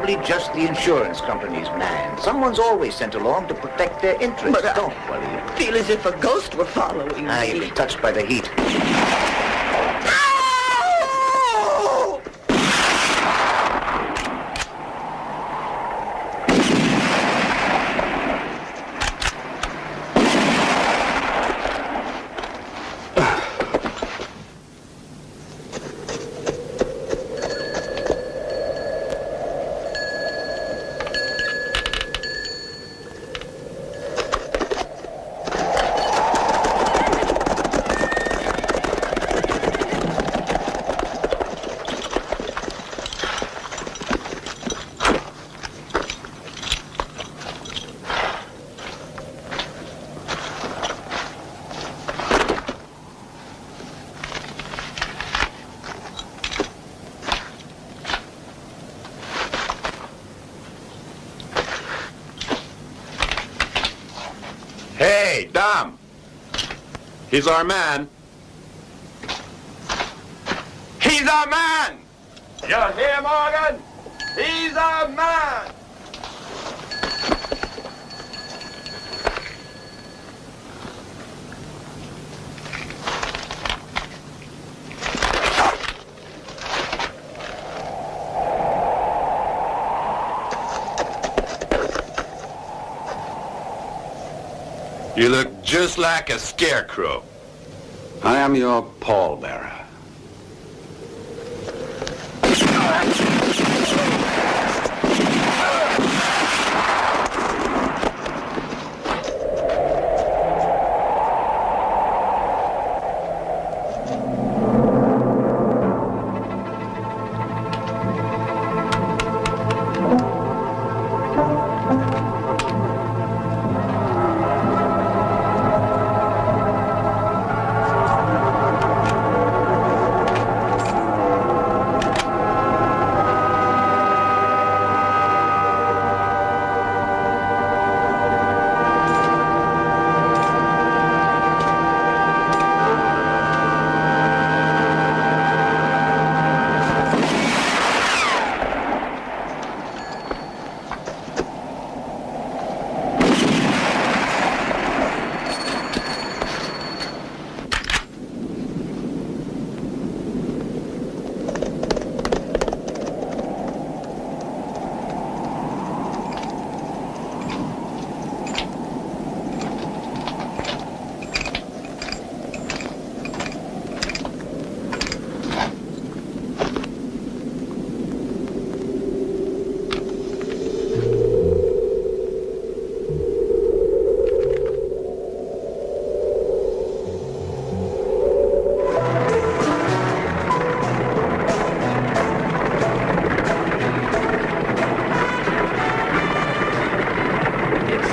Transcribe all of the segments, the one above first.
probably just the insurance company's man. Someone's always sent along to protect their interests. But Don't worry. I feel as if a ghost were following me. You've been touched by the heat. Hey, Dom. He's our man. He's our man! You hear, Morgan? He's our man! You look just like a scarecrow. I am your pallbearer.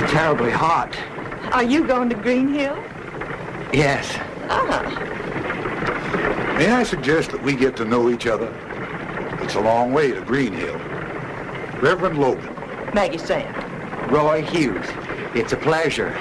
Terribly hot. Are you going to Green Hill? Yes. May I suggest that we get to know each other? It's a long way to Green Hill. Reverend Logan. Maggie Sand. Roy Hughes. It's a pleasure.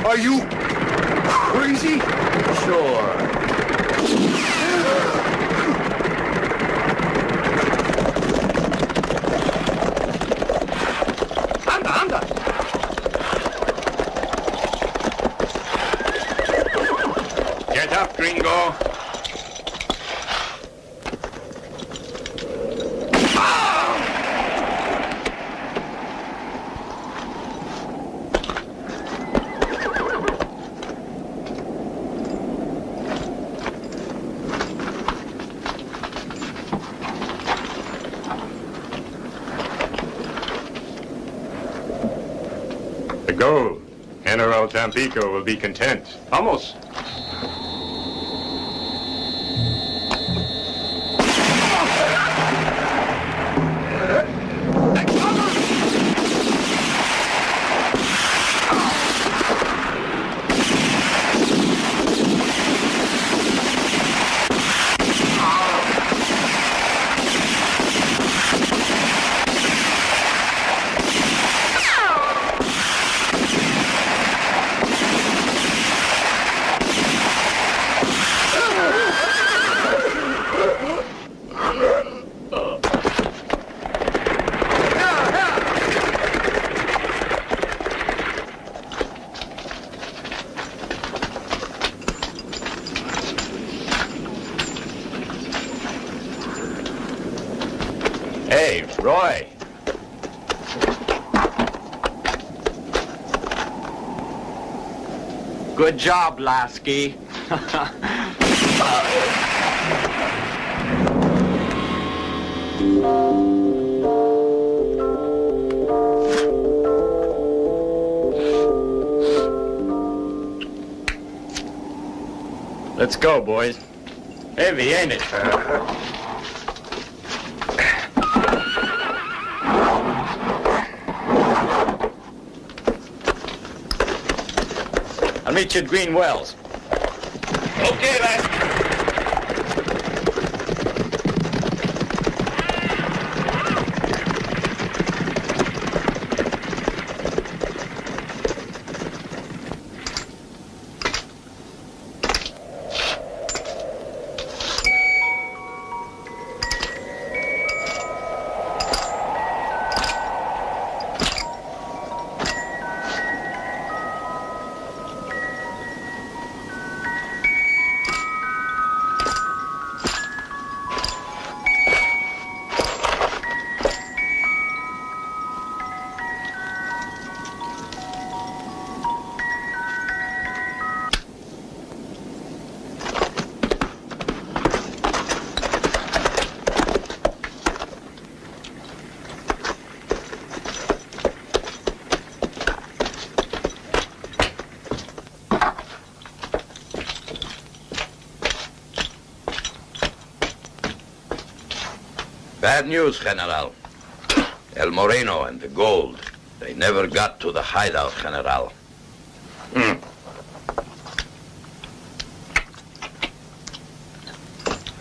Are you crazy? Sure. Anda. Get up, gringo. Gold. General Tampico will be content. Vamos. Hey, Roy. Good job, Lasky. Let's go, boys. Heavy, ain't it? I'll meet you at Green Wells. Okay, lad. Bad news, General. El Moreno and the gold. They never got to the hideout, General.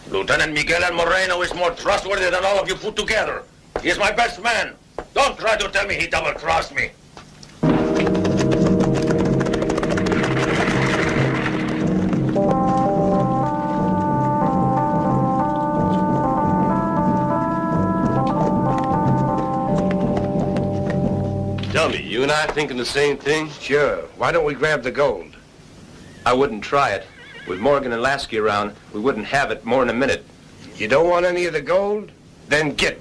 Lieutenant Miguel El Moreno is more trustworthy than all of you put together. He is my best man. Don't try to tell me he double-crossed me. Tell me, you and I thinking the same thing? Sure. Why don't we grab the gold? I wouldn't try it. With Morgan and Lasky around, we wouldn't have it more in a minute. You don't want any of the gold? Then get.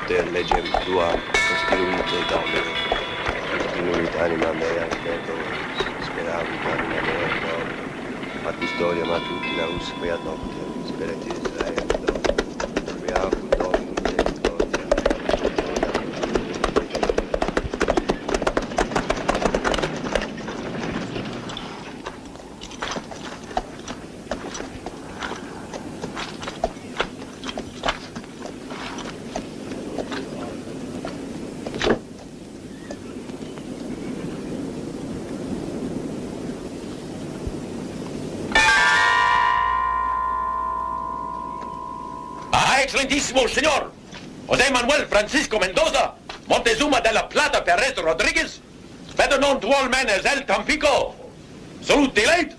poter leggere tua costruite domine, continuit anima mea, credo, speravit anima mea, domine, a custodia matuti la usque ad noctem, speratis Israel, domine, creavu domini, Excelentísimo señor, José Manuel Francisco Mendoza, Montezuma de la Plata Perez Rodríguez, better known to all men as El Tampico. Salute the late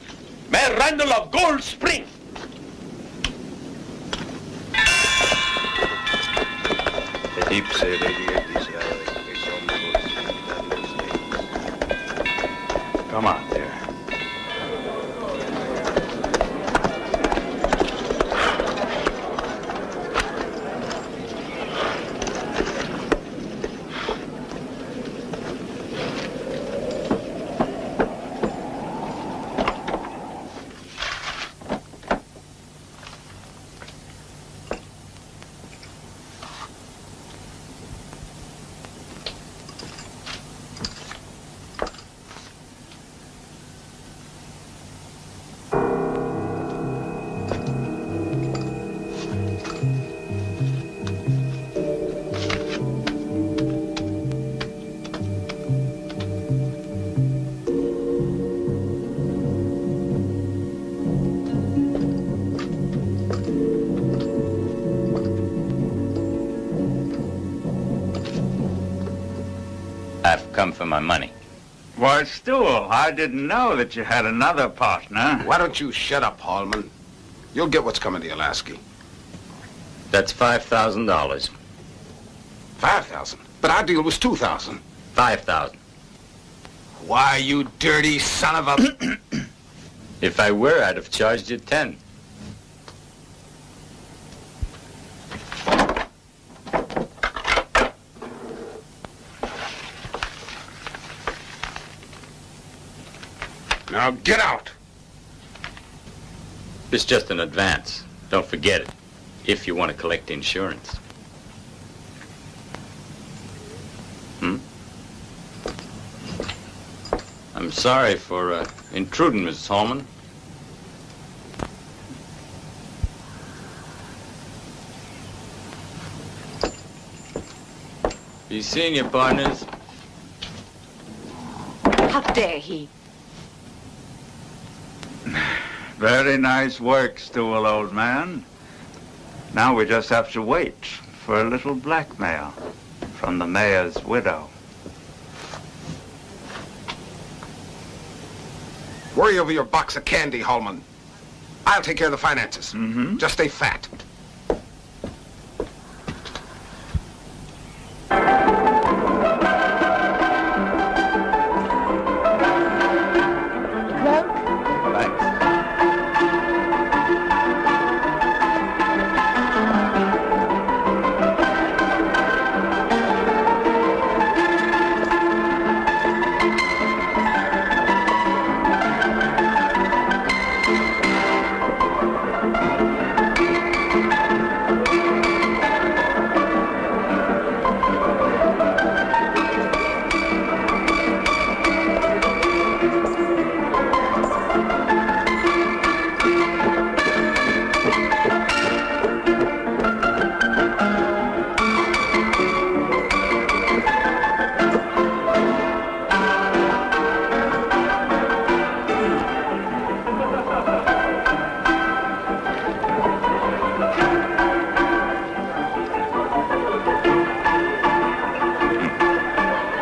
Mayor Randall of Gold Spring. et ipse regiet Israel, ex omnibus dignitaries Deus. Come on, dear. I've come for my money. Why, Stool, I didn't know that you had another partner. Why don't you shut up, Hallman? You'll get what's coming to you, Lasky. That's $5,000. 5,000? But our deal was 2,000. 5,000. Why, you dirty son of a... If I were, I'd have charged you 10. Now get out. It's just an advance. Don't forget it. If you want to collect insurance. I'm sorry for intruding, Mrs. Holman. You seen your partners? How dare he? Very nice work, Stool, old man. Now we just have to wait for a little blackmail from the mayor's widow. Worry over your box of candy, Hallman. I'll take care of the finances. Just stay fat.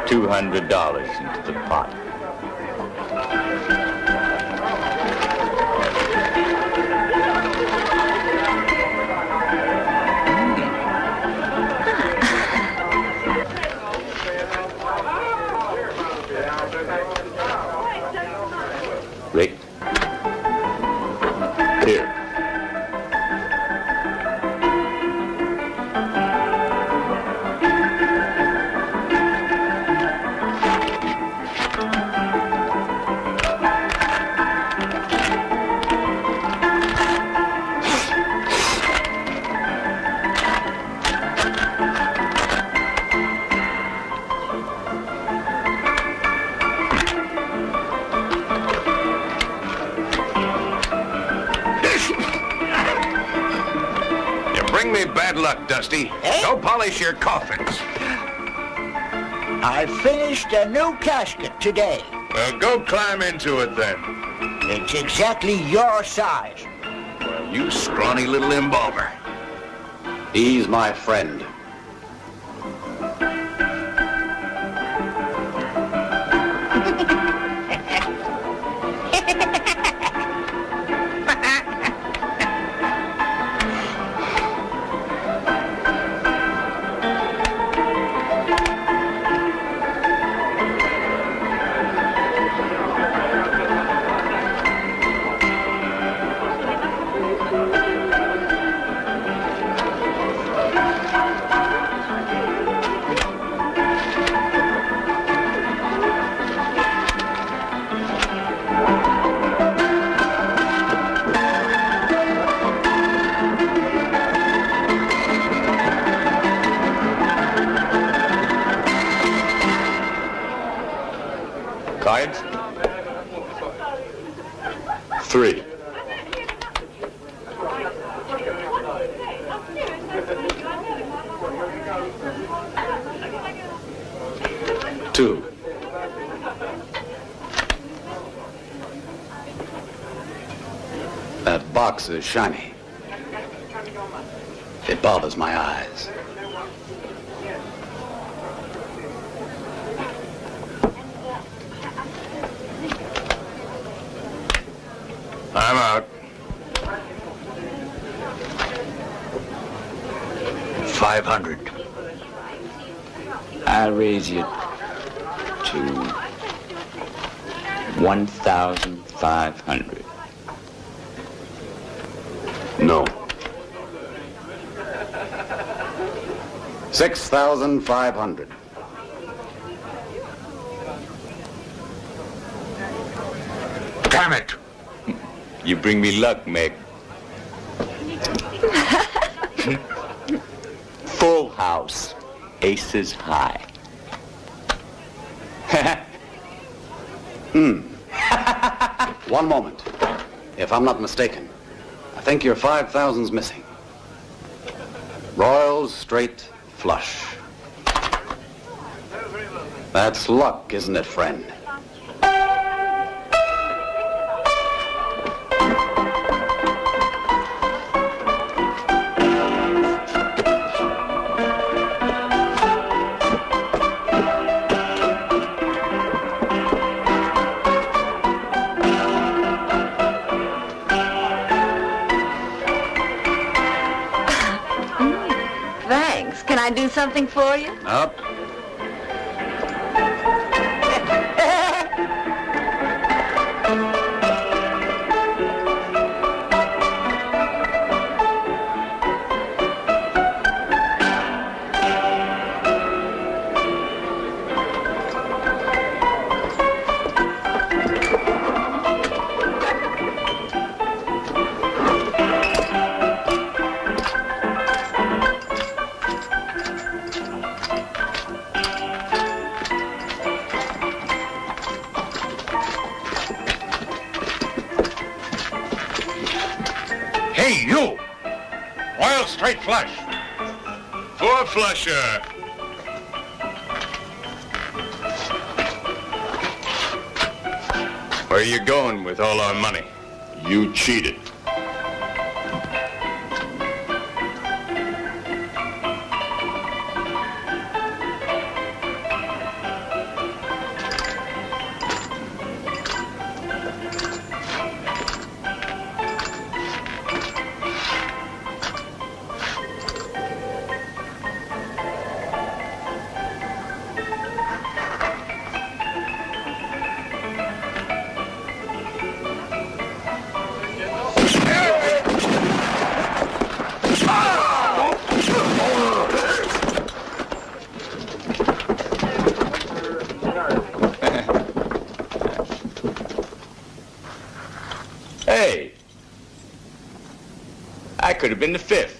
$200 into the pot. Rick? Here. luck, Dusty. Eh? Go polish your coffins. I finished a new casket today. Well, go climb into it then. It's exactly your size. Well, you scrawny little embalmer. He's my friend. Cards? 3. Two. That box is shiny. It bothers my eyes. I'm out. 500. I'll raise you to 1,500. No. 6,500. Damn it! You bring me luck, Meg. Full house. Aces high. One moment. If I'm not mistaken, I think your 5,000's missing. Royals, straight, flush. That's luck, isn't it, friend? Thanks. Can I do something for you? Up. Hey, you! Royal straight flush. 4-flusher. Where are you going with all our money? You cheated. Hey, I could have been the 5th.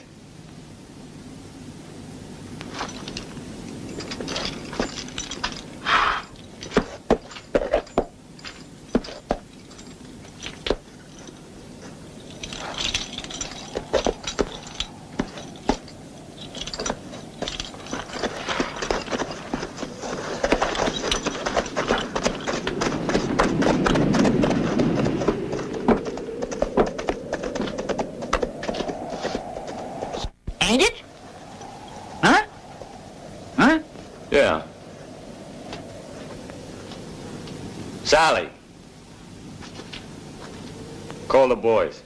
Yeah. Sally. Call the boys.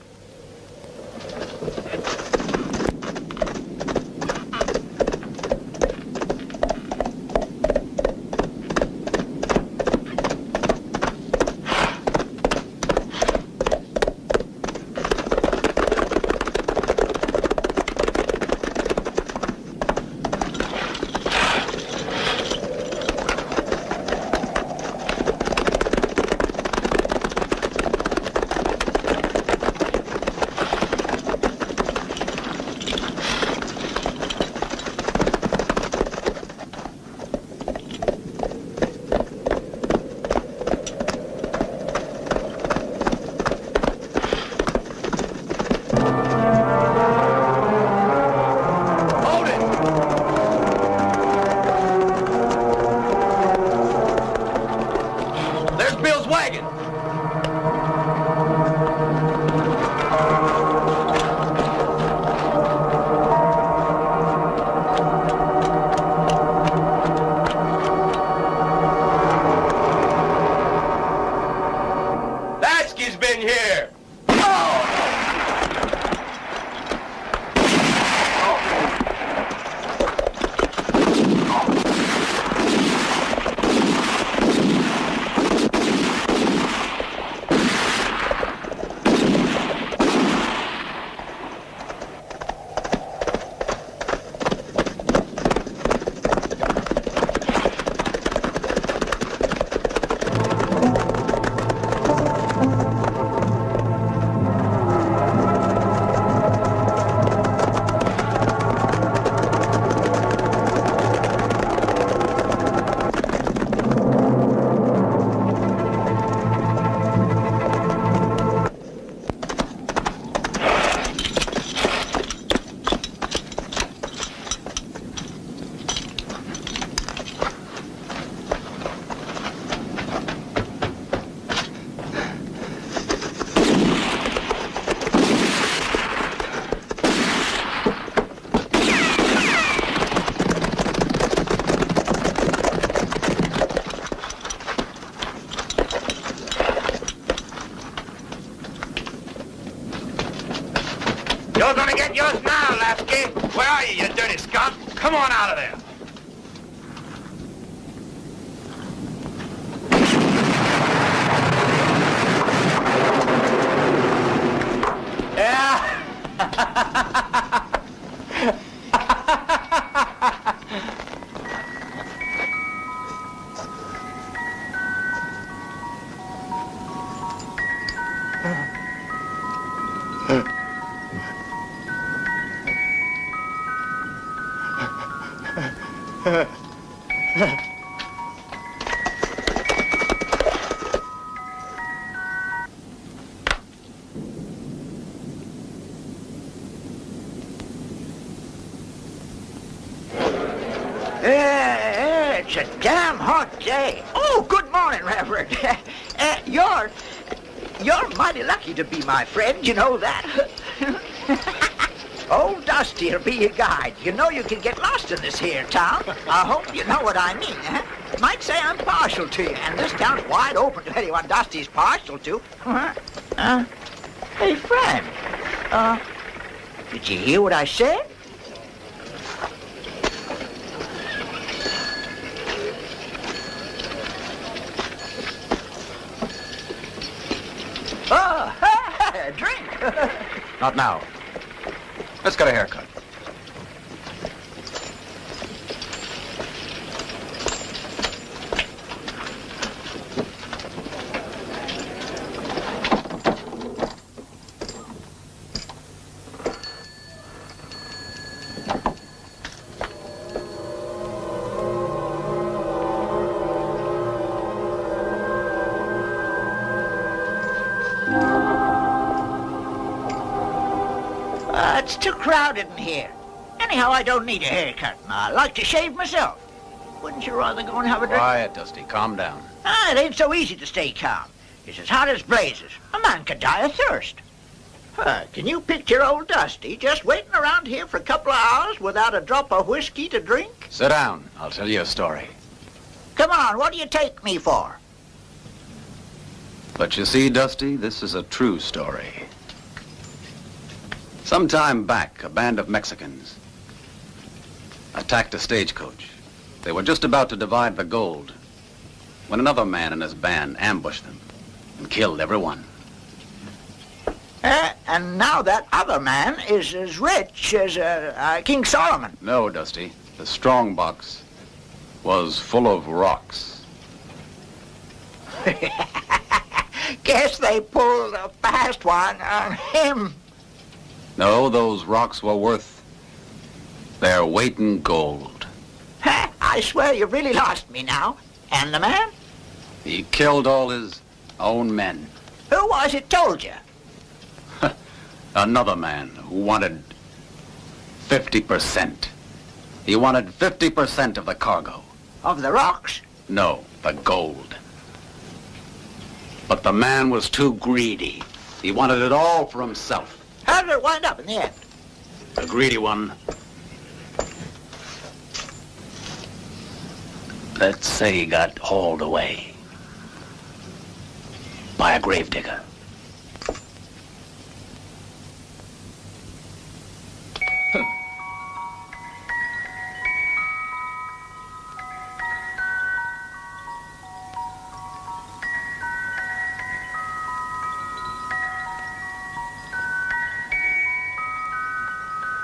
You're gonna get yours now, Lasky. Where are you, you dirty skunk? Come on out of there. It's a damn hot day. Oh, good morning, Reverend. You're mighty lucky to be my friend, you know that. Old Dusty'll be your guide. You know you can get lost in this here town. I hope you know what I mean, huh? Might say I'm partial to you, and this town's wide open to anyone Dusty's partial to. Hey, friend. Did you hear what I said? Oh, a drink. Not now. Let's get a haircut. It's too crowded in here. Anyhow, I don't need a haircut. I like to shave myself. Wouldn't you rather go and have a drink? Quiet, Dusty. Calm down. It ain't so easy to stay calm. It's as hot as blazes. A man could die of thirst. Can you picture old Dusty just waiting around here for a couple of hours without a drop of whiskey to drink? Sit down. I'll tell you a story. Come on, what do you take me for? But you see, Dusty, this is a true story. Some time back, a band of Mexicans attacked a stagecoach. They were just about to divide the gold when another man and his band ambushed them and killed everyone. And now that other man is as rich as King Solomon. No, Dusty. The strong box was full of rocks. Guess they pulled a fast one on him. No, those rocks were worth their weight in gold. I swear you've really lost me now. And the man? He killed all his own men. Who was it told you? Another man who wanted 50%. He wanted 50% of the cargo. Of the rocks? No, the gold. But the man was too greedy. He wanted it all for himself. How did it wind up in the end? The greedy one, let's say he got hauled away by a gravedigger.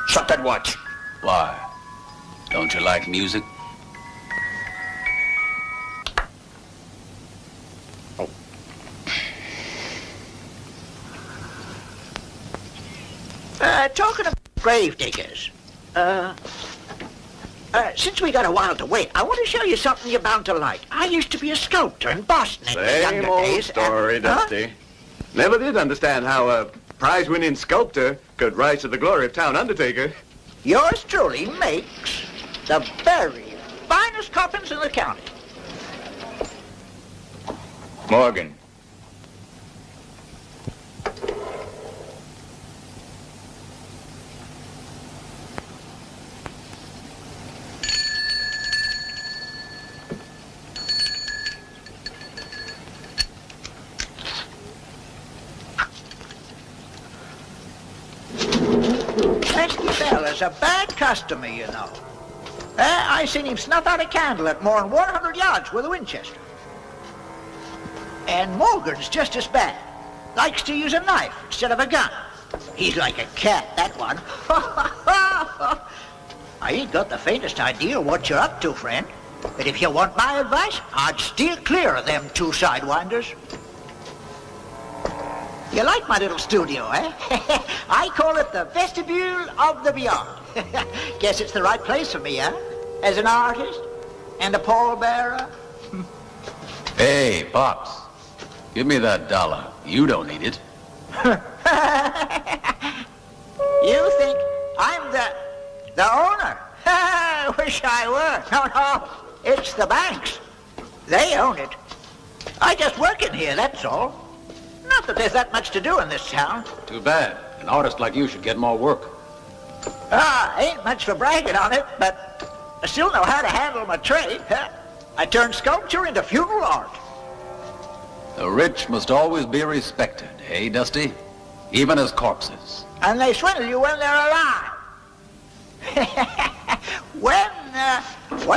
Shut that watch. Why? Don't you like music? Oh. Talking of gravediggers, since we got a while to wait, I want to show you something you're bound to like. I used to be a sculptor in Boston in the younger Same old days. story, Dusty. Never did understand how a prize-winning sculptor could rise to the glory of town undertaker. Yours truly makes the very finest coffins in the county. Morgan. Fella's a bad customer, you know. I seen him snuff out a candle at more than 100 yards with a Winchester. And Morgan's just as bad. Likes to use a knife instead of a gun. He's like a cat, that one. I ain't got the faintest idea what you're up to, friend. But if you want my advice, I'd steer clear of them two sidewinders. You like my little studio, eh? I call it the vestibule of the beyond. Guess it's the right place for me, huh? As an artist and a pallbearer. Hey, Pops. Give me that $1. You don't need it. You think I'm the owner? I wish I were. No, it's the banks. They own it. I just work in here, that's all. Not that there's that much to do in this town. Too bad. An artist like you should get more work. Ain't much for bragging on it, but I still know how to handle my trade. I turned sculpture into funeral art. The rich must always be respected, eh, Dusty? Even as corpses. And they swindle you when they're alive. When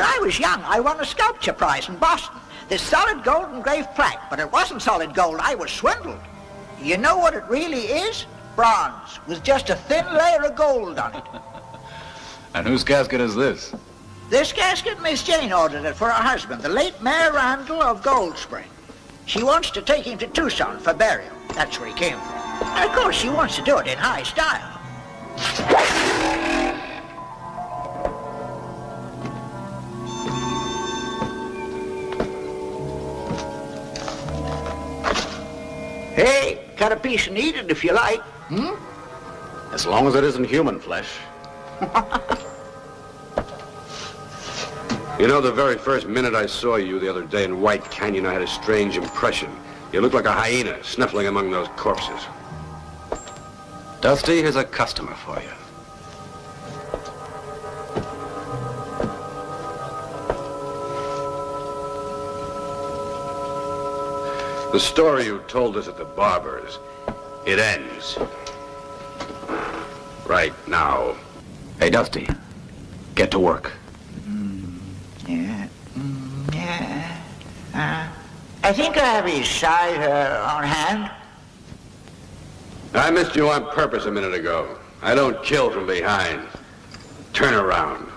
I was young, I won a sculpture prize in Boston. This solid gold engraved plaque, but it wasn't solid gold. I was swindled. You know what it really is? Bronze, with just a thin layer of gold on it. And whose casket is this? This casket, Miss Jane ordered it for her husband, the late Mayor Randall of Gold Spring. She wants to take him to Tucson for burial. That's where he came from. And of course, she wants to do it in high style. Hey, cut a piece and eat it if you like. As long as it isn't human flesh. You know, the very first minute I saw you the other day in White Canyon, I had a strange impression. You looked like a hyena snuffling among those corpses. Dusty, here's a customer for you. The story you told us at the barber's, it ends. Right now. Hey, Dusty, get to work. I think I have his size on hand. I missed you on purpose a minute ago. I don't kill from behind. Turn around.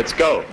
Let's go.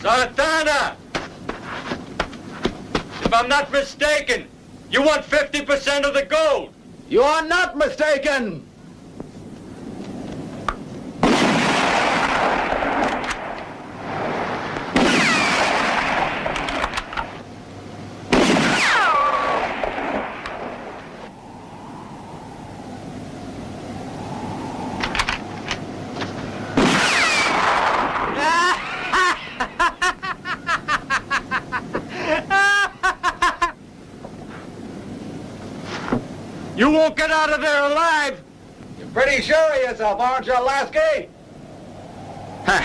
Sartana! If I'm not mistaken, you want 50% of the gold. You are not mistaken. You won't get out of there alive! You're pretty sure of yourself, aren't you, Lasky? Huh.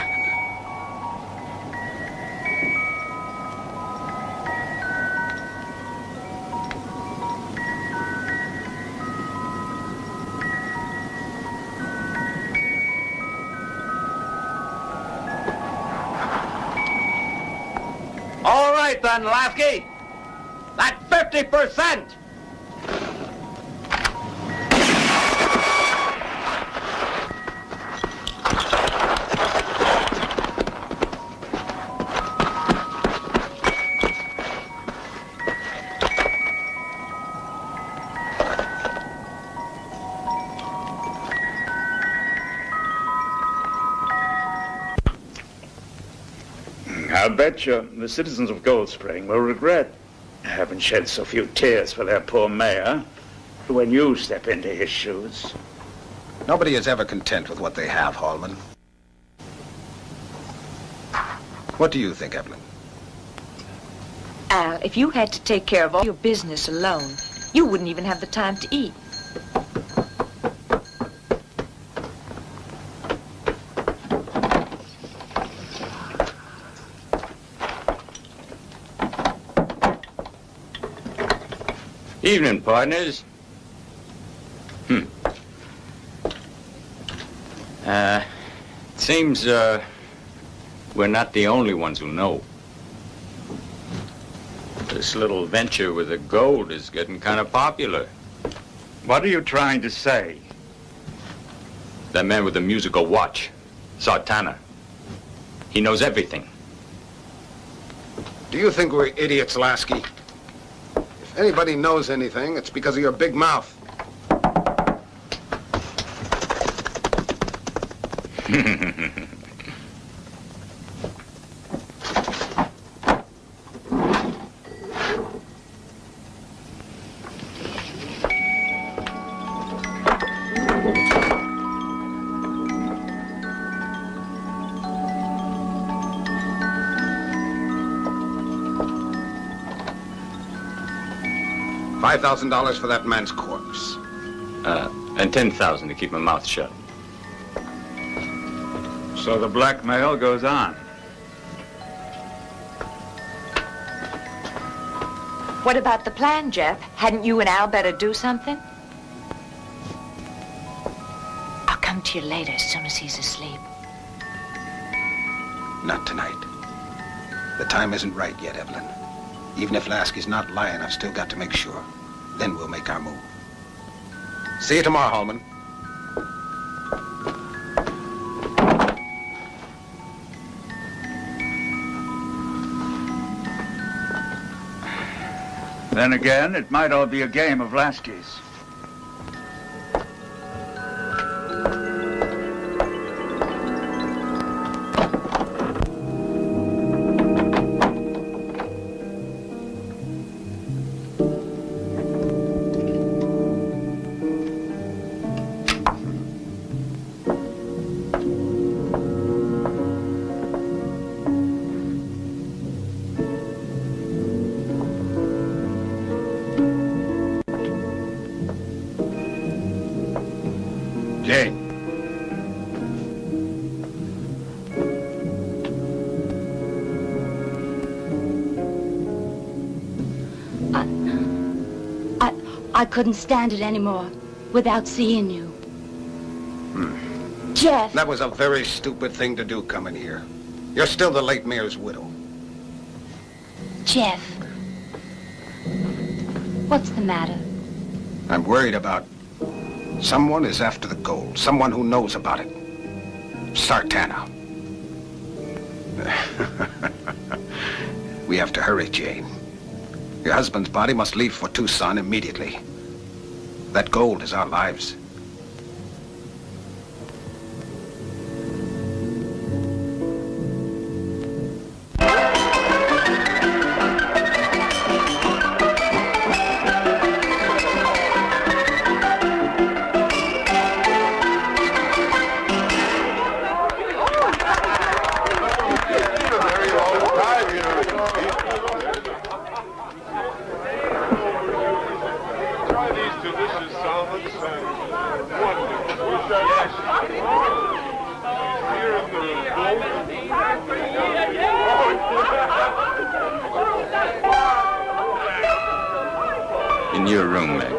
All right then, Lasky. That 50%. I bet you the citizens of Gold Spring will regret having shed so few tears for their poor mayor when you step into his shoes. Nobody is ever content with what they have, Hallman. What do you think, Evelyn? Al, if you had to take care of all your business alone, you wouldn't even have the time to eat. Evening, partners. Seems, we're not the only ones who know. This little venture with the gold is getting kind of popular. What are you trying to say? That man with the musical watch, Sartana. He knows everything. Do you think we're idiots, Lasky? If anybody knows anything, it's because of your big mouth. $5,000 for that man's corpse. And 10,000 to keep my mouth shut. So the blackmail goes on. What about the plan, Jeff? Hadn't you and Al better do something? I'll come to you later as soon as he's asleep. Not tonight. The time isn't right yet, Evelyn. Even if Lasky's not lying, I've still got to make sure. Then we'll make our move. See you tomorrow, Hallman. Then again, it might all be a game of Lasky's. I couldn't stand it anymore without seeing you. Jeff! That was a very stupid thing to do coming here. You're still the late mayor's widow. Jeff. What's the matter? I'm worried about... Someone is after the gold. Someone who knows about it. Sartana. We have to hurry, Jane. Your husband's body must leave for Tucson immediately. That gold is our lives. Try these delicious in your room, Meg.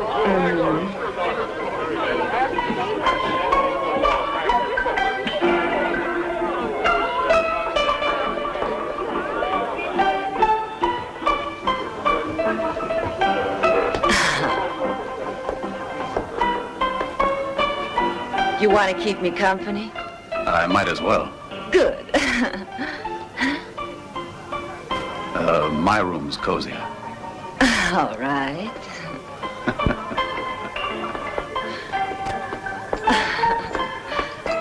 You want to keep me company? I might as well. Good. My room's cozier. All right.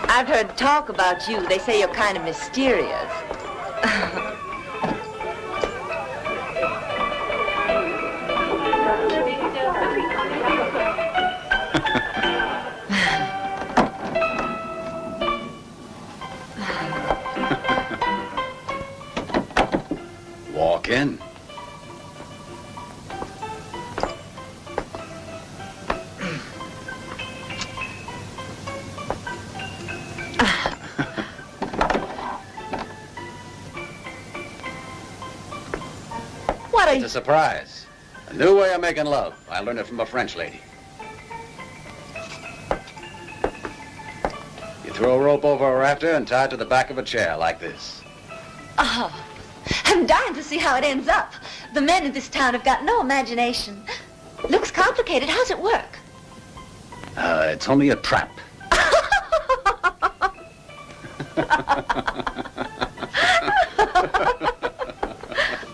I've heard talk about you. They say you're kind of mysterious. Walk in. It's a surprise. A new way of making love. I learned it from a French lady. You throw a rope over a rafter and tie it to the back of a chair like this. Oh, I'm dying to see how it ends up. The men in this town have got no imagination. Looks complicated. How's it work? It's only a trap.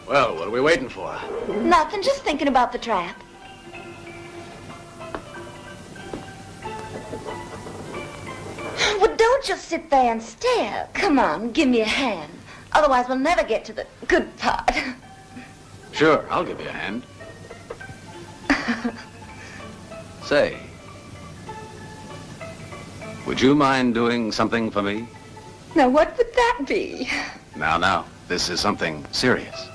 Well, what are we waiting for? Nothing, just thinking about the trap. Well, don't just sit there and stare. Come on, give me a hand. Otherwise, we'll never get to the good part. Sure, I'll give you a hand. Say, would you mind doing something for me? Now, what would that be? Now, this is something serious.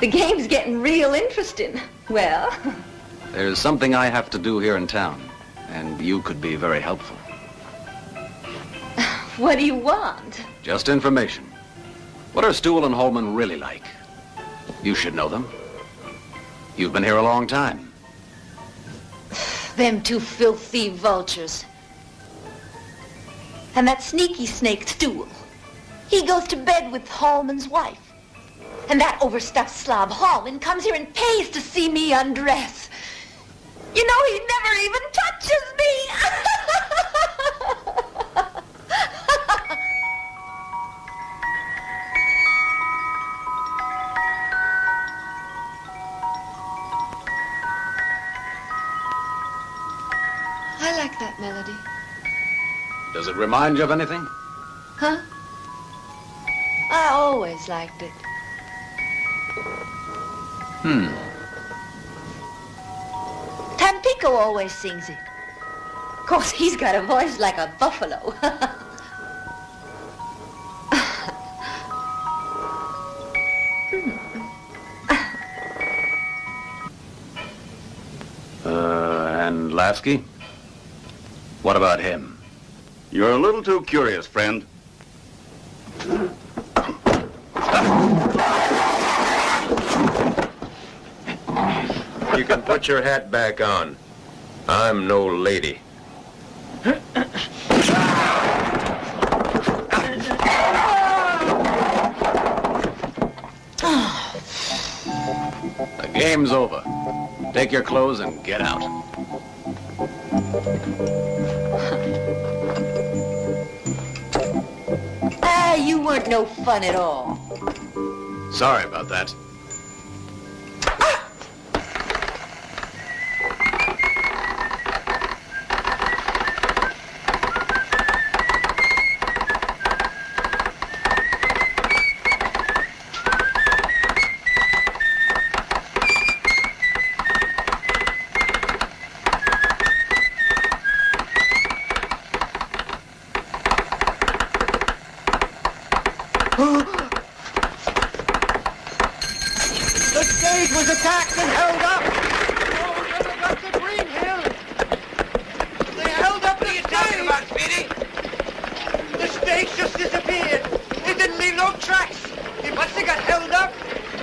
The game's getting real interesting. Well? There's something I have to do here in town, and you could be very helpful. What do you want? Just information. What are Stewell and Holman really like? You should know them. You've been here a long time. Them two filthy vultures. And that sneaky snake Stewell. He goes to bed with Holman's wife. And that overstuffed slob Holman comes here and pays to see me undress. You know, he never even touches me. I like that melody. Does it remind you of anything? Huh? I always liked it. Tampico always sings it. Of course, he's got a voice like a buffalo. And Lasky? What about him? You're a little too curious, friend. You can put your hat back on. I'm no lady. The game's over. Take your clothes and get out. You weren't no fun at all. Sorry about that.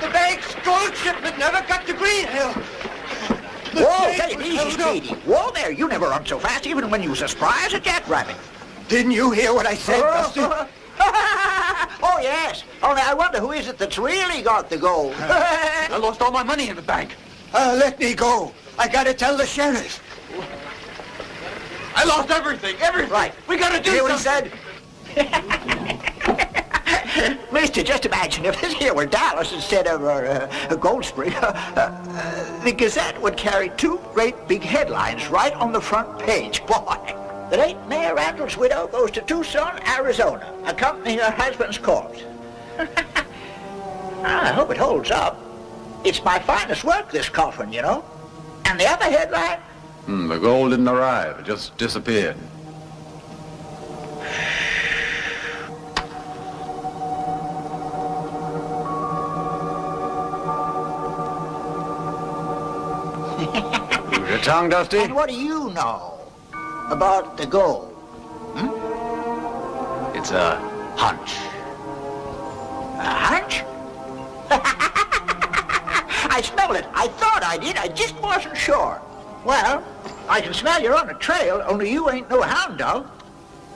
The bank's gold shipment never got to Green Hill. Whoa, take it easy, Speedy. Whoa there, you never run so fast, even when you was as spry as a jackrabbit. Didn't you hear what I said, Dusty? Oh, yes. Only I wonder who is it that's really got the gold. I lost all my money in the bank. Let me go. I gotta tell the sheriff. I lost everything. Right. We gotta do Hear what he something. said? Mister, just imagine if this here were Dallas instead of a Gold Spring. The Gazette would carry 2 great big headlines right on the front page. Boy, the late Mayor Randall's widow goes to Tucson, Arizona, accompanying her husband's corpse. I hope it holds up. It's my finest work, this coffin, you know. And the other headline? The gold didn't arrive. It just disappeared. Use your tongue, Dusty. And what do you know about the gold? It's a hunch. A hunch? I smell it. I thought I did. I just wasn't sure. Well, I can smell you're on a trail, only you ain't no hound dog.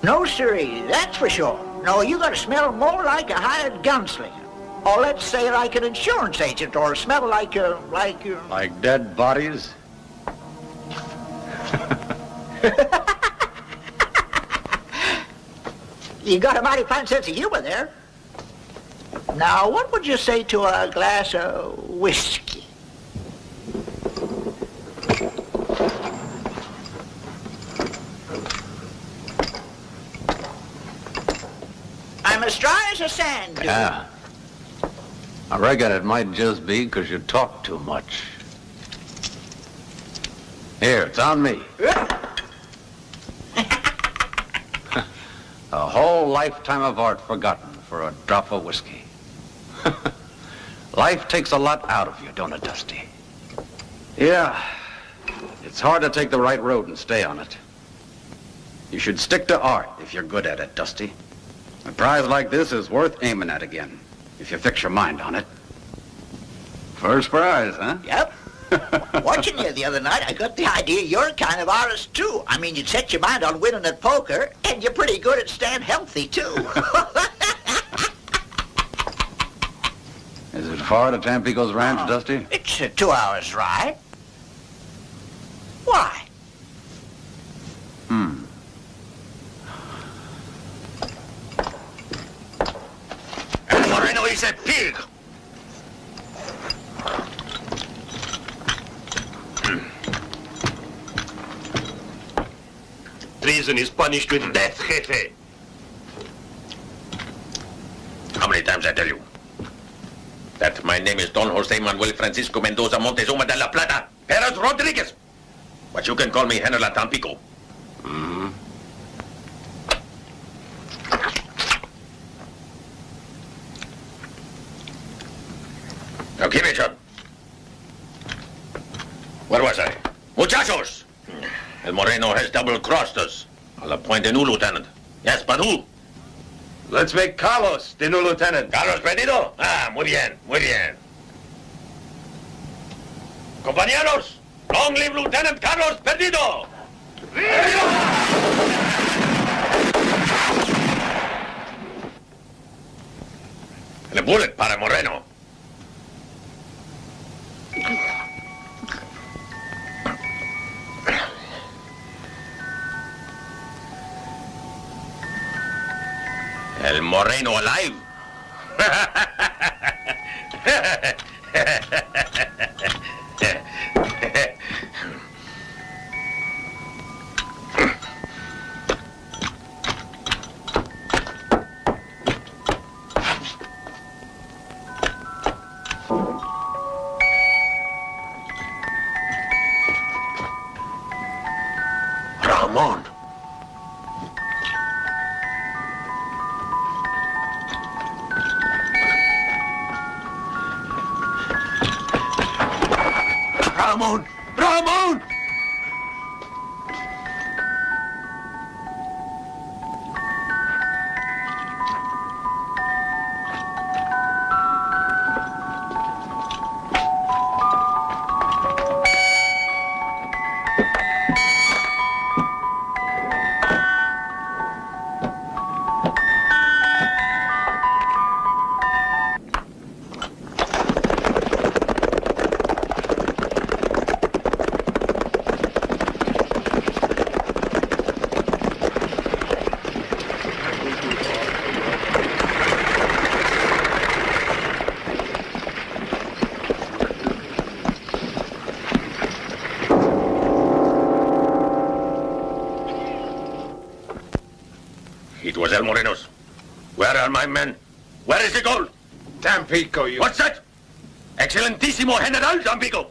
No, sirree, that's for sure. No, you gotta smell more like a hired gunslinger. Or let's say like an insurance agent, or smell like Like dead bodies? You got a mighty fine sense of humor there. Now, what would you say to a glass of whiskey? I'm as dry as a sand dune. Yeah. I reckon it might just be because you talk too much. Here, it's on me. A whole lifetime of art forgotten for a drop of whiskey. Life takes a lot out of you, don't it, Dusty? Yeah. It's hard to take the right road and stay on it. You should stick to art if you're good at it, Dusty. A prize like this is worth aiming at again, if you fix your mind on it. First prize, huh? Yep. Watching you the other night, I got the idea you're a kind of artist, too. I mean, you'd set your mind on winning at poker, and you're pretty good at staying healthy, too. Is it far to Tampico's ranch, Dusty? It's a 2 hours ride. Why? El Moreno is a pig. Treason is punished with death, Jefe. How many times I tell you? That my name is Don Jose Manuel Francisco Mendoza Montezuma de la Plata, Perez Rodriguez. But you can call me General Tampico. Now keep it shut. Where was I? Muchachos! El Moreno has double-crossed us. I'll appoint a new lieutenant. Yes, but who? Let's make Carlos the new lieutenant. ¿Carlos Perdido? Ah, muy bien, muy bien. Compañeros, long live Lieutenant Carlos Perdido! And a bullet para Moreno. El Moreno alive. Ramon. Ramon! Ramon! El Morenos, where are my men? Where is the gold? Tampico, you... What's that? Excelentissimo General Tampico.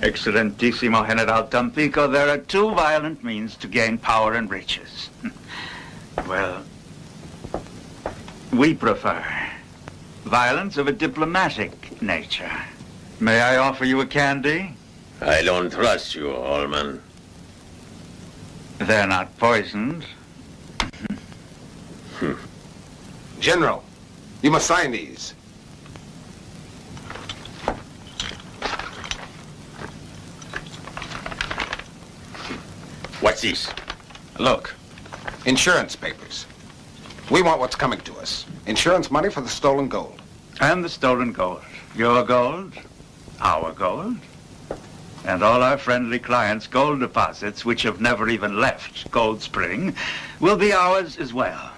Excelentissimo General Tampico, there are two violent means to gain power and riches. Well, we prefer violence of a diplomatic nature. May I offer you a candy? I don't trust you, Allman. They're not poisoned. General, you must sign these. What's this? Look, insurance papers. We want what's coming to us. Insurance money for the stolen gold. And the stolen gold. Your gold, our gold, and all our friendly clients' gold deposits, which have never even left Gold Spring, will be ours as well.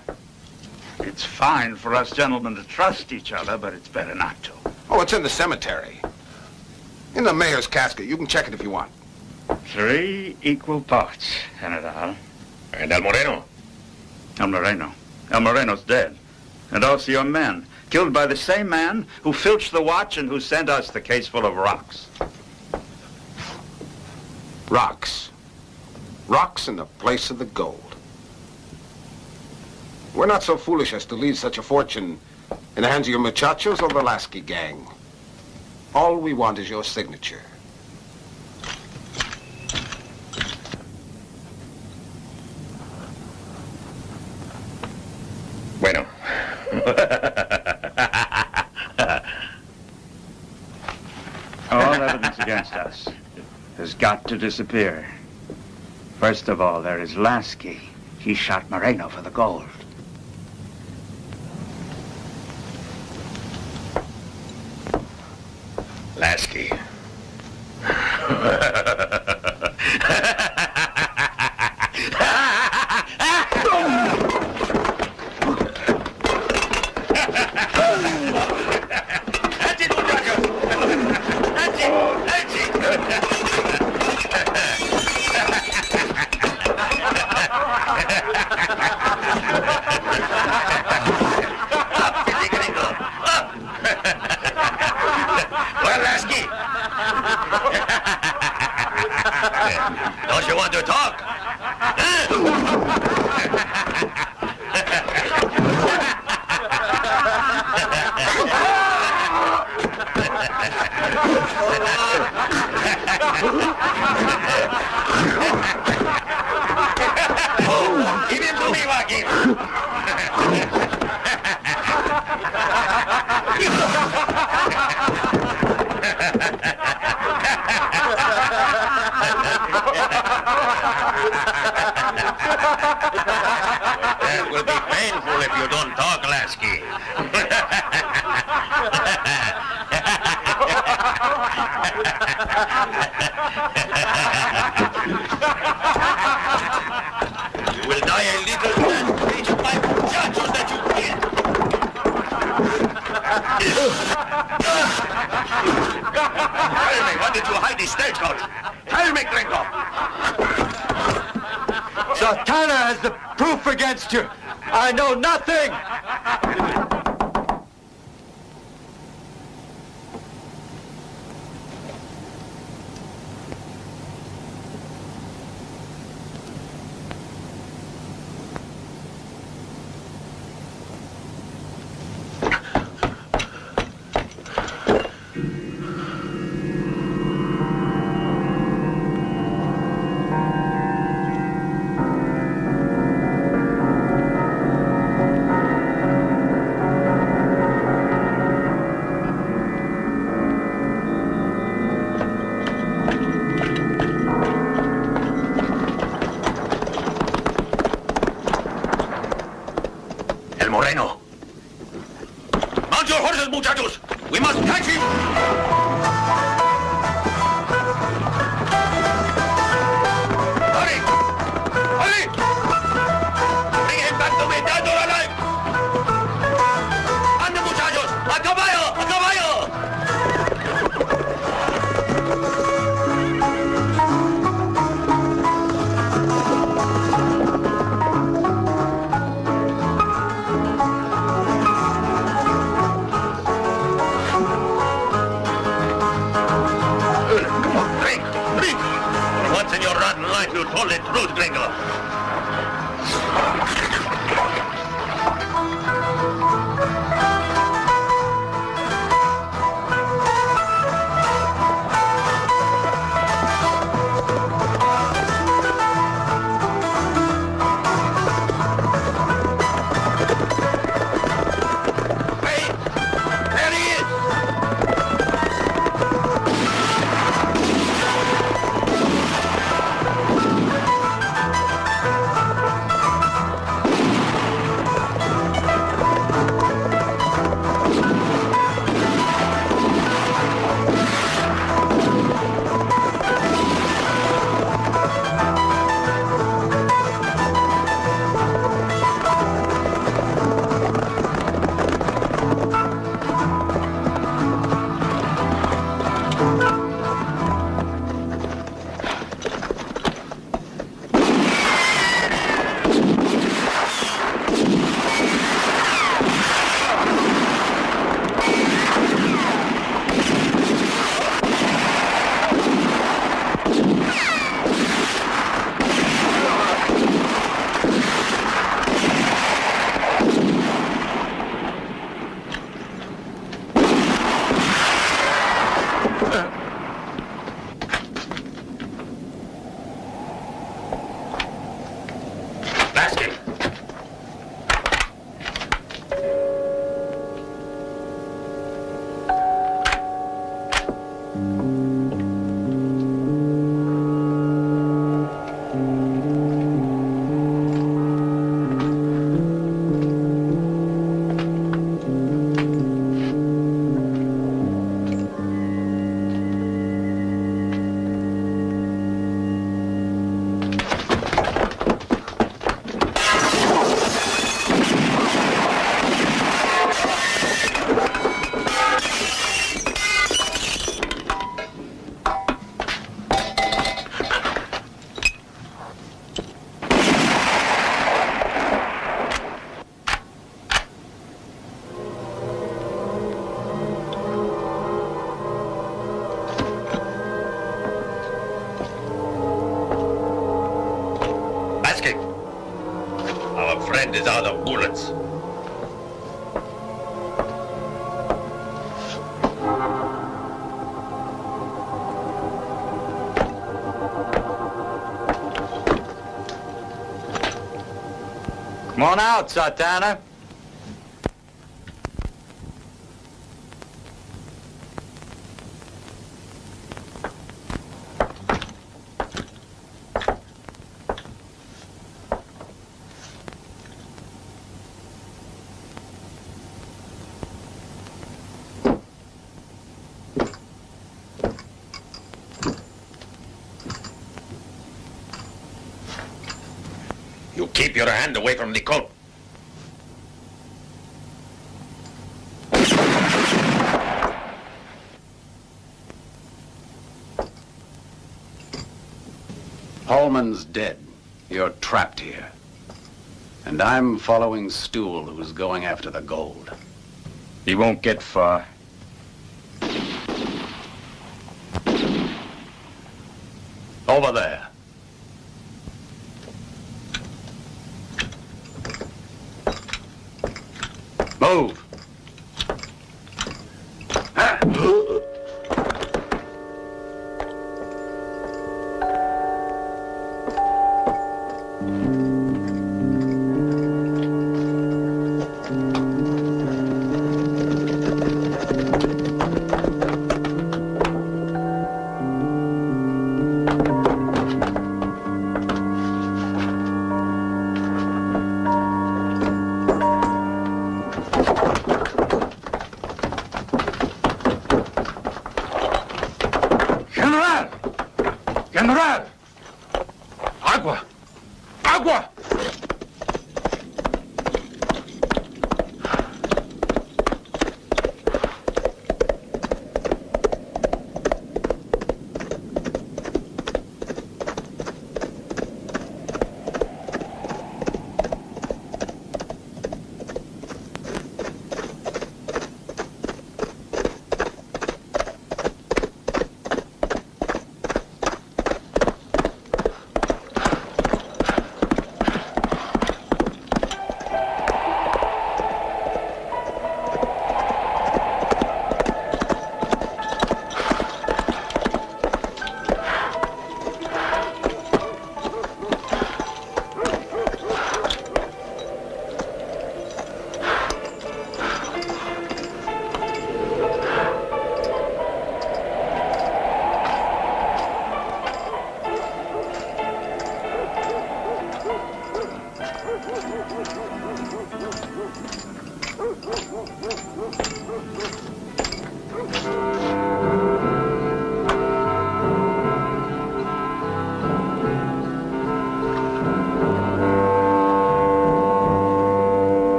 It's fine for us gentlemen to trust each other, but it's better not to. Oh, it's in the cemetery. In the mayor's casket. You can check it if you want. 3 equal parts, General. And El Moreno? El Moreno. El Moreno's dead. And also your men, killed by the same man who filched the watch and who sent us the case full of rocks. Rocks. Rocks in the place of the gold. We're not so foolish as to leave such a fortune in the hands of your muchachos or the Lasky gang. All we want is your signature. Bueno. All evidence against us has got to disappear. First of all, there is Lasky. He shot Moreno for the gold. Lasky. Don't you want to talk? Give him to me, Joaquin. That will be painful if you don't talk, Lasky. You will die a little man, each of my muchachos that you killed. Tell me, what did you hide the stagecoach? Tell me, Gringo. Sartana has the proof against you. I know nothing. Moreno. Mount your horses, muchachos. We must catch him. Hurry! Hurry! Bring him back to me, dead or alive. Ande, muchachos. A caballo! A caballo! Tell the truth, gringo. Our friend is out of bullets. Come on out, Sartana. You keep your hand away from the coat. Holman's dead. You're trapped here. And I'm following Stool, who's going after the gold. He won't get far. Over there. Move.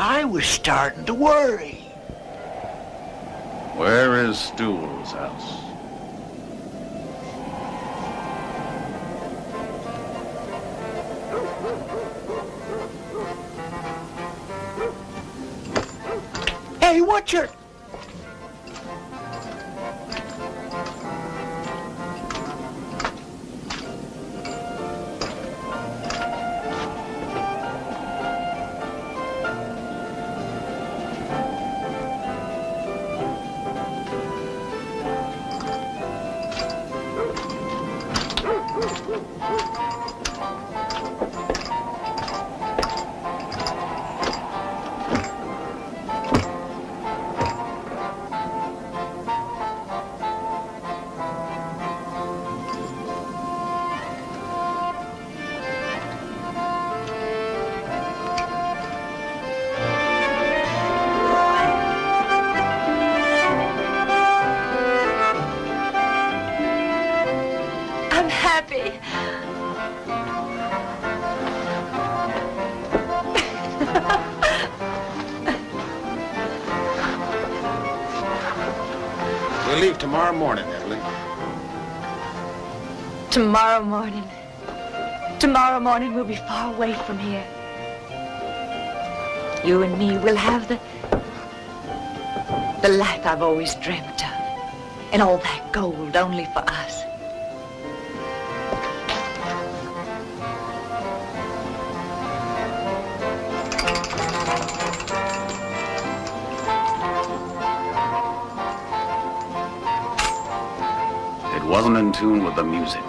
I was starting to worry. Where is Stool's house? Hey, what's your... We'll leave tomorrow morning, Evelyn. Tomorrow morning. Tomorrow morning we'll be far away from here. You and me will have the life I've always dreamt of. And all that gold only for us. It wasn't in tune with the music.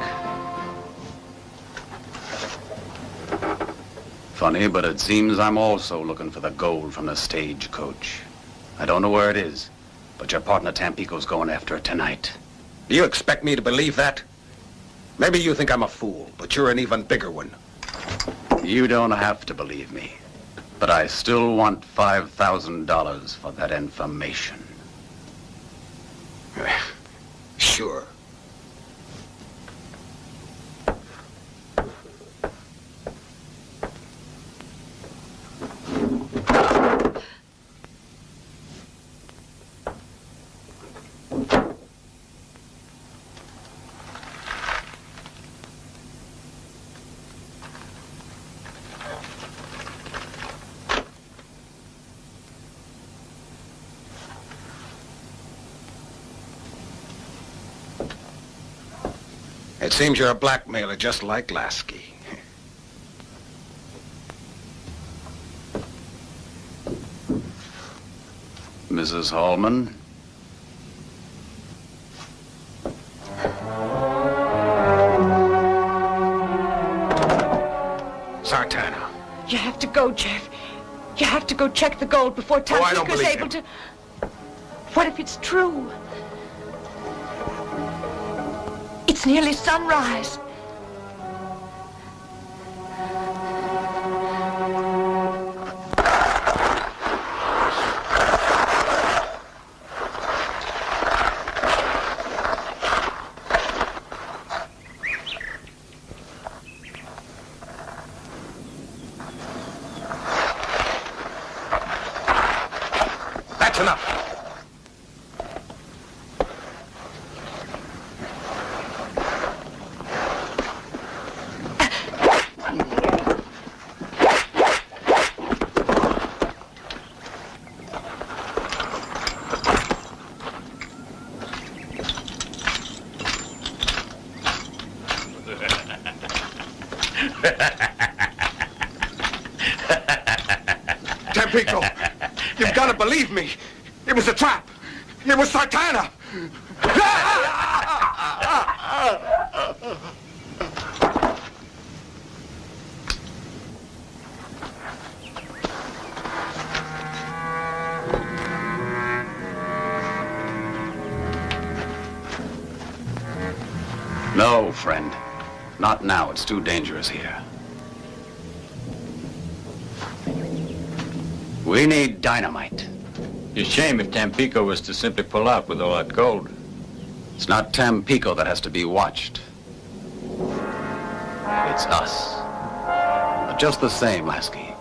Funny, but it seems I'm also looking for the gold from the stagecoach. I don't know where it is, but your partner Tampico's going after it tonight. Do you expect me to believe that? Maybe you think I'm a fool, but you're an even bigger one. You don't have to believe me, but I still want $5,000 for that information. Sure. It seems you're a blackmailer just like Lasky. Mrs. Hallman? Sartana. You have to go, Jeff. You have to go check the gold before I don't Tampico's believe able him. to... What if it's true? It's nearly sunrise. That's enough. Tampico. You've got to believe me. It was a trap. It was Sartana. No, friend. Not now. It's too dangerous here. We need dynamite. It's a shame if Tampico was to simply pull out with all that gold. It's not Tampico that has to be watched. It's us. But just the same, Lasky.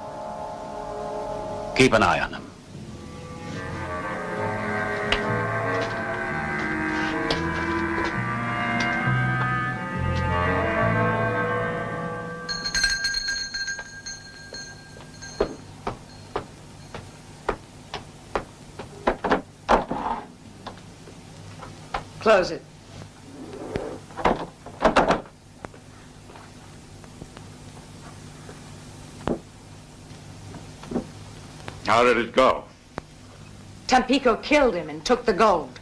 Keep an eye on them. Close it. How did it go? Tampico killed him and took the gold.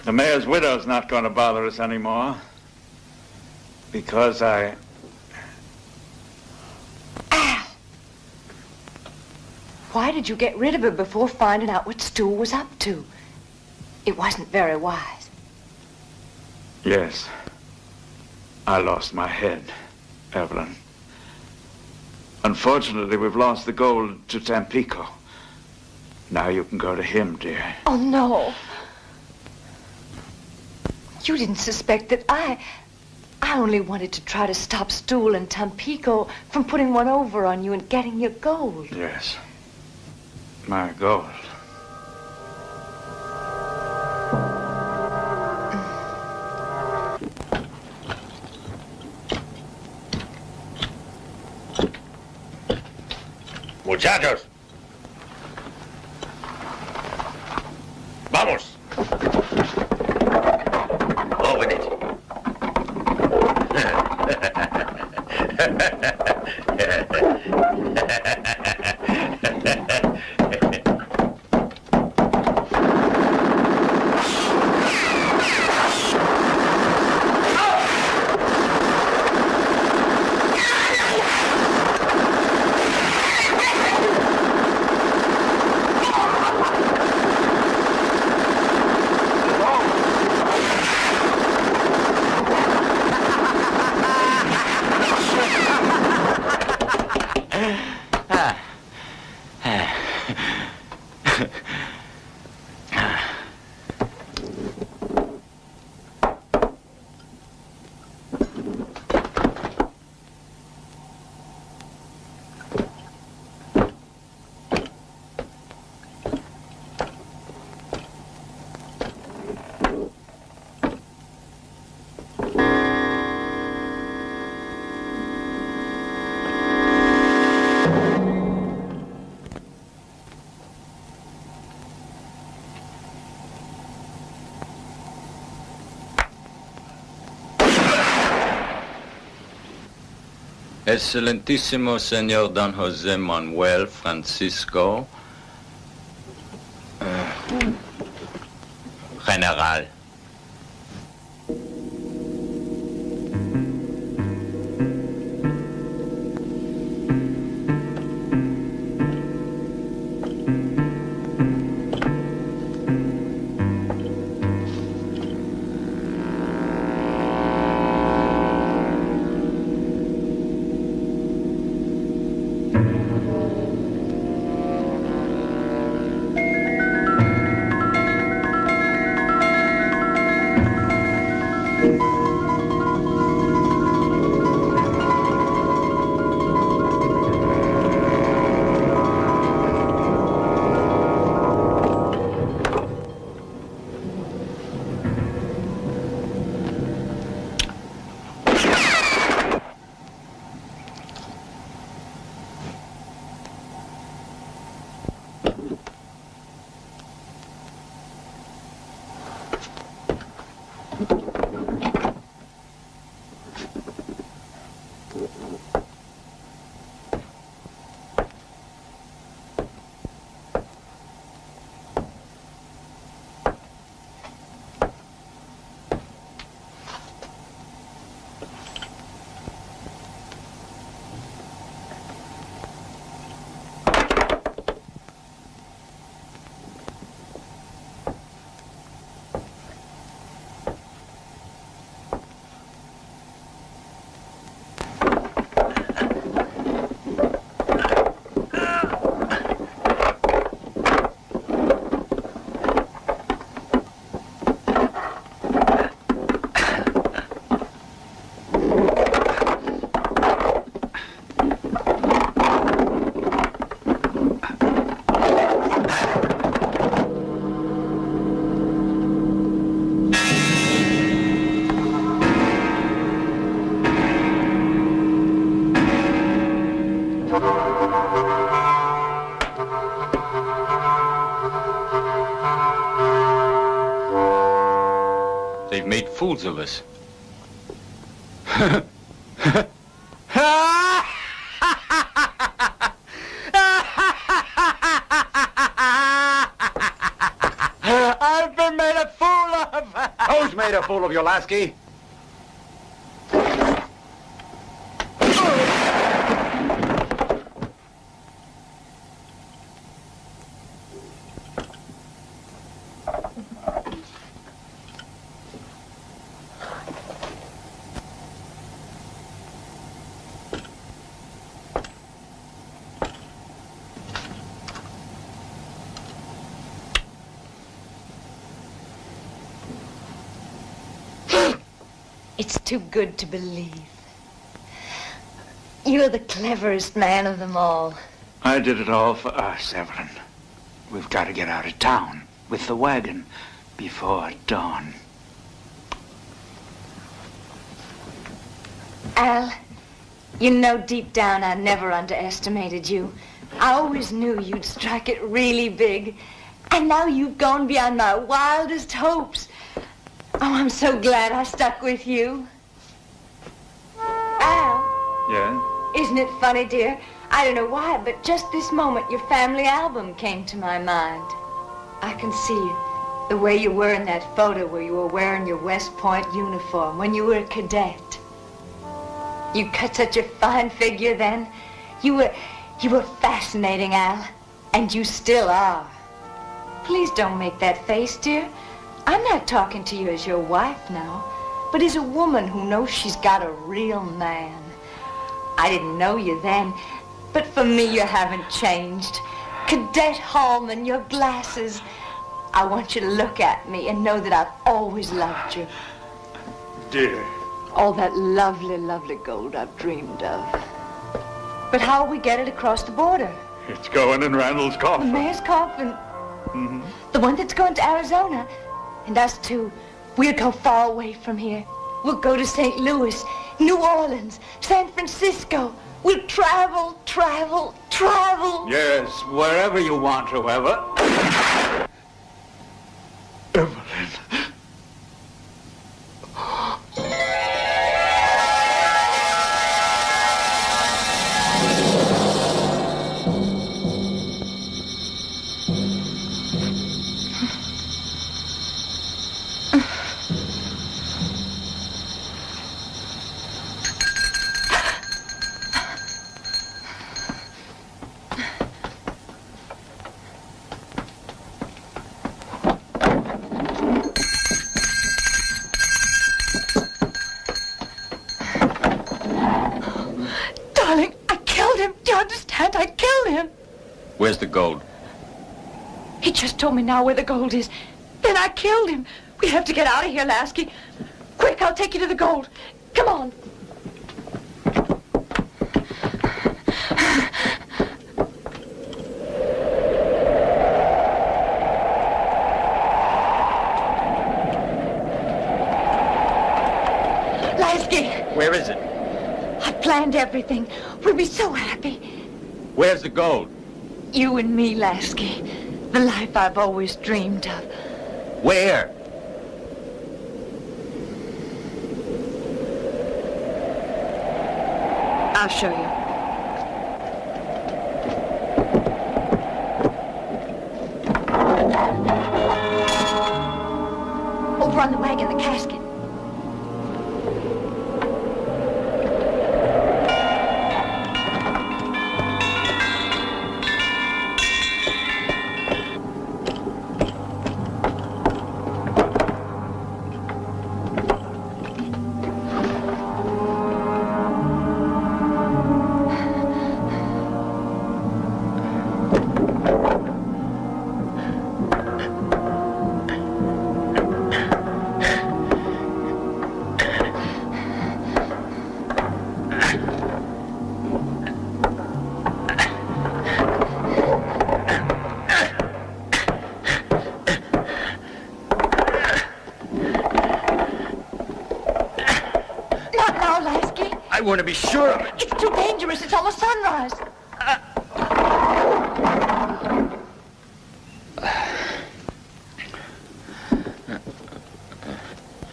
The mayor's widow's not going to bother us anymore. Because I... Why did you get rid of her before finding out what Stu was up to? It wasn't very wise. Yes. I lost my head, Evelyn. Unfortunately, we've lost the gold to Tampico. Now you can go to him, dear. Oh, no. You didn't suspect that I only wanted to try to stop Stu and Tampico from putting one over on you and getting your gold. Yes. My gold. Muchachos. Vamos. Open it. Excelentísimo señor Don José Manuel Francisco, General. fools of us. I've been made a fool of. Who's made a fool of you, Lasky? It's too good to believe. You're the cleverest man of them all. I did it all for us, Evelyn. We've got to get out of town with the wagon before dawn. Al, you know deep down I never underestimated you. I always knew you'd strike it really big. And now you've gone beyond my wildest hopes. Oh, I'm so glad I stuck with you. Al. Yeah? Isn't it funny, dear? I don't know why, but just this moment your family album came to my mind. I can see you. The way you were in that photo where you were wearing your West Point uniform when you were a cadet. You cut such a fine figure then. You were fascinating, Al. And you still are. Please don't make that face, dear. I'm not talking to you as your wife now, but as a woman who knows she's got a real man. I didn't know you then, but for me you haven't changed. Cadet Hallman, your glasses. I want you to look at me and know that I've always loved you. Dear. All that lovely, lovely gold I've dreamed of. But how will we get it across the border? It's going in Randall's The coffin. mayor's coffin. Mm-hmm. The one that's going to Arizona. And us too. We'll go far away from here. We'll go to St. Louis, New Orleans, San Francisco. We'll travel, travel, travel. Yes, wherever you want to, Evelyn. Where's the gold? He just told me now where the gold is. Then I killed him. We have to get out of here, Lasky. Quick, I'll take you to the gold. Come on. Lasky. Where is it? I've planned everything. We'll be so happy. Where's the gold? You and me, Lasky. The life I've always dreamed of. Where? I'll show you. Over on the wagon, the casket. I want to be sure of it. It's too dangerous. It's almost sunrise.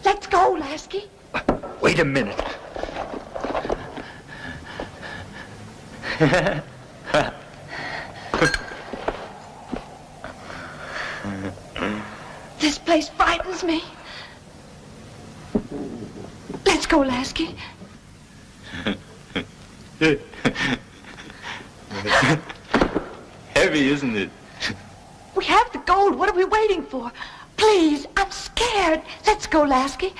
Let's go, a minute. This place frightens me. Let's go, Lasky. Heavy, isn't it? We have the gold. What are we waiting for? Please, I'm scared. Let's go, Lasky.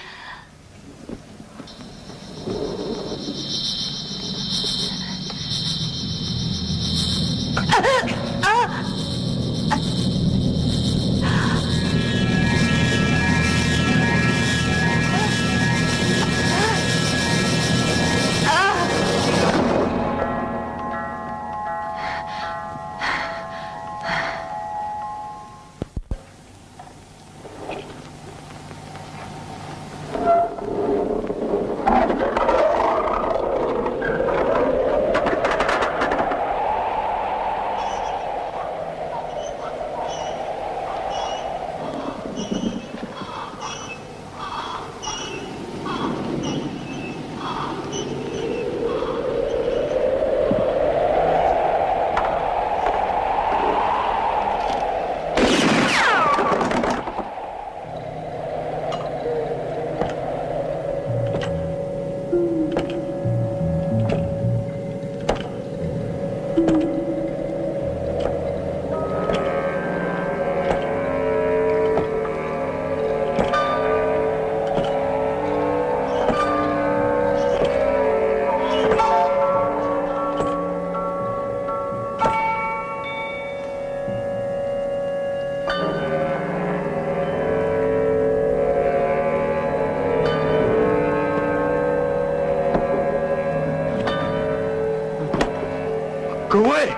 Go away!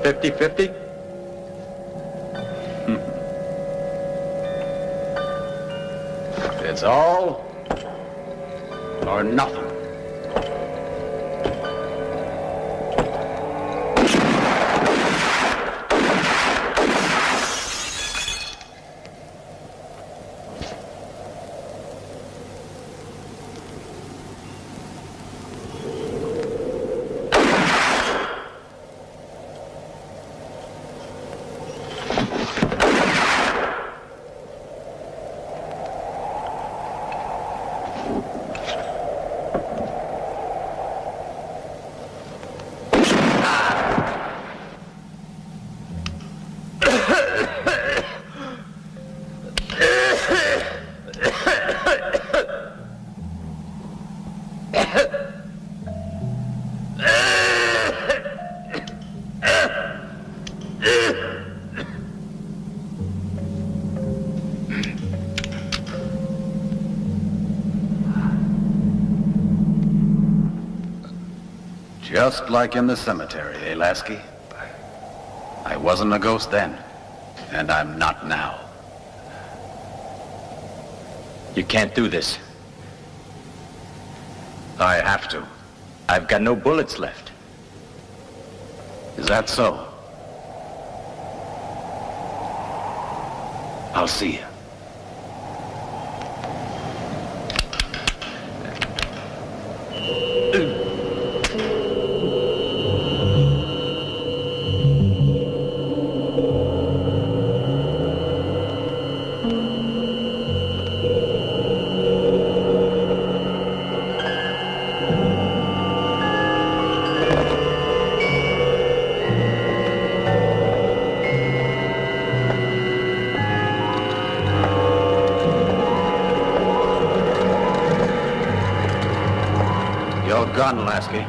$50-50? It's all or nothing. Just like in the cemetery, eh, Lasky? I wasn't a ghost then, and I'm not now. You can't do this. I have to. I've got no bullets left. Is that so? I'll see you. Gun, Lasky.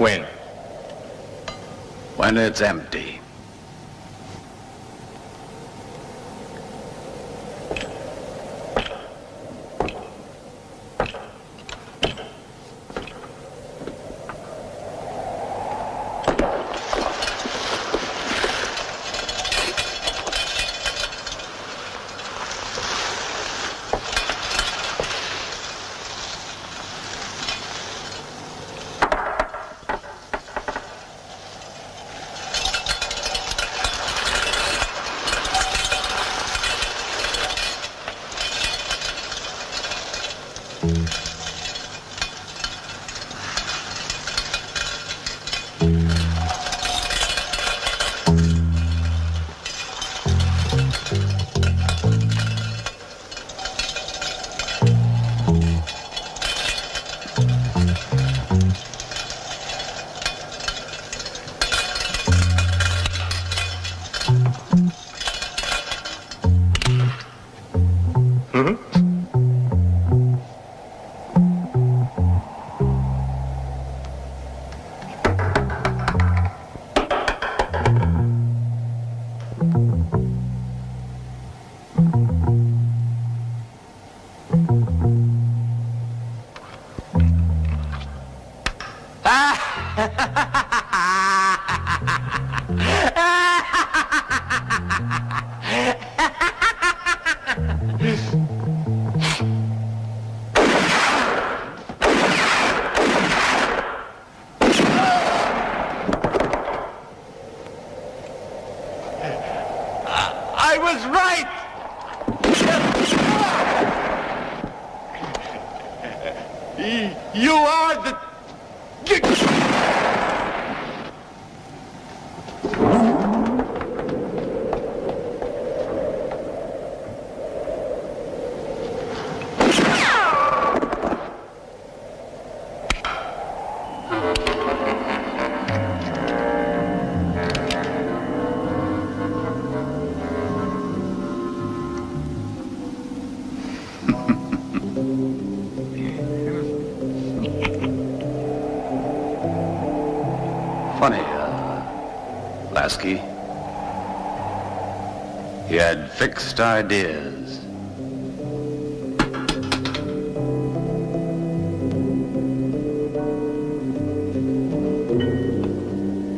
When? When it's empty. I was right! You are the... Funny, Lasky. He had fixed ideas.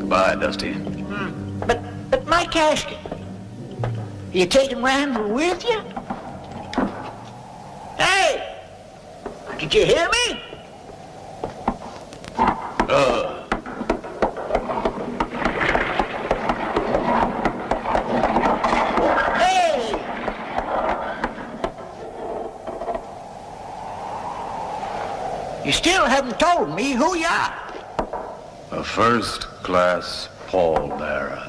Goodbye, Dusty. But my casket. You taking Randall with you? Hey! Did you hear me? Hey! You still haven't told me who you are. A first-class pallbearer.